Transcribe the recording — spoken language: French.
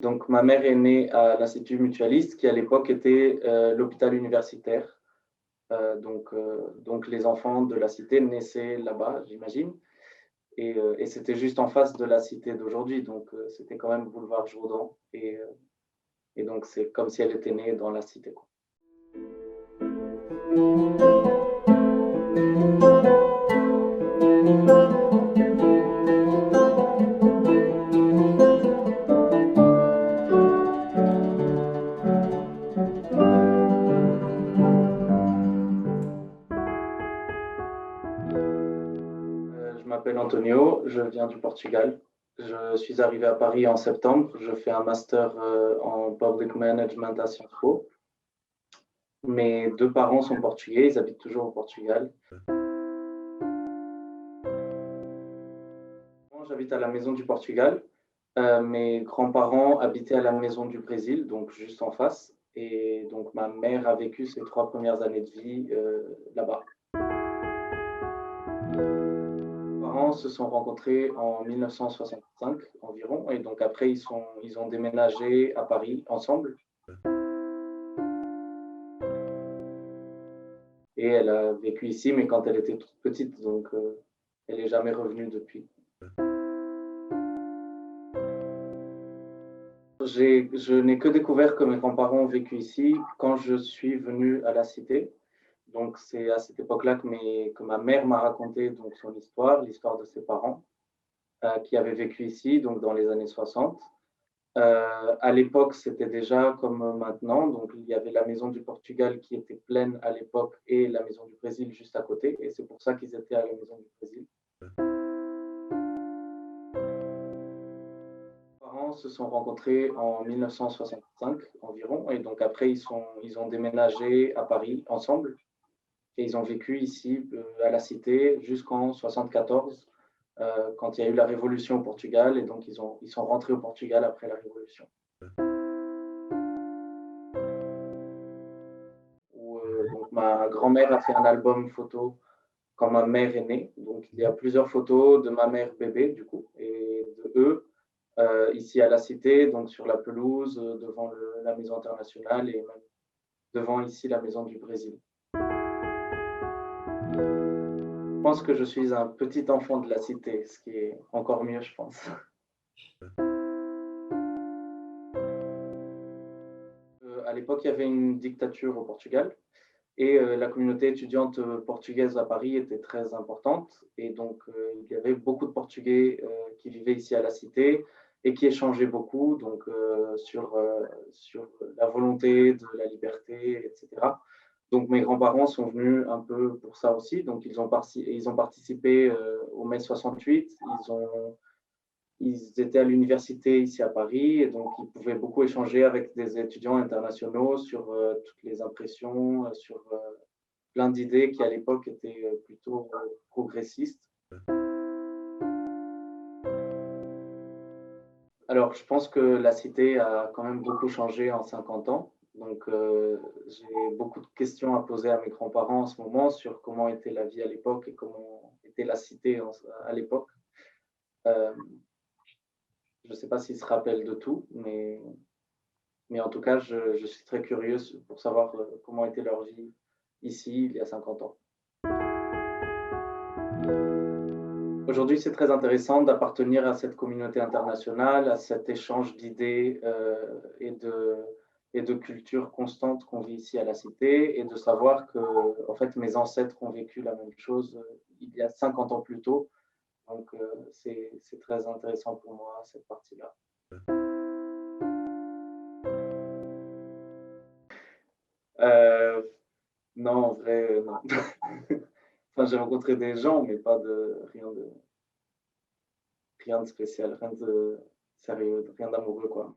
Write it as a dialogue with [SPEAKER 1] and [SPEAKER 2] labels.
[SPEAKER 1] Donc, ma mère est née à l'Institut Mutualiste, qui à l'époque était l'hôpital universitaire. Donc, les enfants de la cité naissaient là-bas, j'imagine. Et c'était juste en face de la cité d'aujourd'hui. Donc, c'était quand même boulevard Jourdan. Et donc, c'est comme si elle était née dans la cité, quoi. Je m'appelle Antonio, je viens du Portugal. Je suis arrivé à Paris en septembre. Je fais un master en Public Management à Sciences Po. Mes deux parents sont portugais, ils habitent toujours au Portugal. Moi, j'habite à la maison du Portugal. Mes grands-parents habitaient à la maison du Brésil, donc juste en face. Et donc ma mère a vécu ses 3 premières années de vie là-bas. Mes parents se sont rencontrés en 1965 environ, et donc après ils ont déménagé à Paris ensemble. Et elle a vécu ici, mais quand elle était toute petite, donc elle n'est jamais revenue depuis. Je n'ai que découvert que mes grands-parents ont vécu ici quand je suis venu à la cité. Donc c'est à cette époque-là que ma mère m'a raconté donc son histoire, l'histoire de ses parents qui avaient vécu ici, donc dans les années 60. À l'époque, c'était déjà comme maintenant, donc il y avait la maison du Portugal qui était pleine à l'époque et la maison du Brésil juste à côté, et c'est pour ça qu'ils étaient à la maison du Brésil. Mes parents se sont rencontrés en 1965 environ, et donc après ils ont déménagé à Paris ensemble, et ils ont vécu ici à la Cité jusqu'en 74, quand il y a eu la Révolution au Portugal, et donc ils sont rentrés au Portugal après la Révolution. Donc ma grand-mère a fait un album photo quand ma mère est née. Donc il y a plusieurs photos de ma mère bébé, du coup, et de eux, ici à la Cité, donc sur la pelouse, devant la maison internationale, et même devant ici la maison du Brésil. Je pense que je suis un petit enfant de la Cité, ce qui est encore mieux, je pense. À l'époque, il y avait une dictature au Portugal, et la communauté étudiante portugaise à Paris était très importante. Et donc, il y avait beaucoup de Portugais qui vivaient ici à la Cité et qui échangeaient beaucoup donc, sur la volonté de la liberté, etc. Donc, mes grands-parents sont venus un peu pour ça aussi. Donc, ils ont participé au mai 68. Ils étaient à l'université ici à Paris, et donc ils pouvaient beaucoup échanger avec des étudiants internationaux sur toutes les impressions, sur plein d'idées qui à l'époque étaient plutôt progressistes. Alors, je pense que la cité a quand même beaucoup changé en 50 ans. Donc, j'ai beaucoup de questions à poser à mes grands-parents en ce moment sur comment était la vie à l'époque et comment était la cité à l'époque. Euh, je ne sais pas s'ils se rappellent de tout, mais en tout cas, je suis très curieuse pour savoir comment était leur vie ici, il y a 50 ans. Aujourd'hui, c'est très intéressant d'appartenir à cette communauté internationale, à cet échange d'idées et de culture constante qu'on vit ici à la Cité, et de savoir que en fait, mes ancêtres ont vécu la même chose il y a 50 ans plus tôt. Donc, c'est très intéressant pour moi, cette partie-là. Euh, non, en vrai, non. Enfin, j'ai rencontré des gens, mais pas rien de spécial, rien de sérieux, rien d'amoureux, quoi.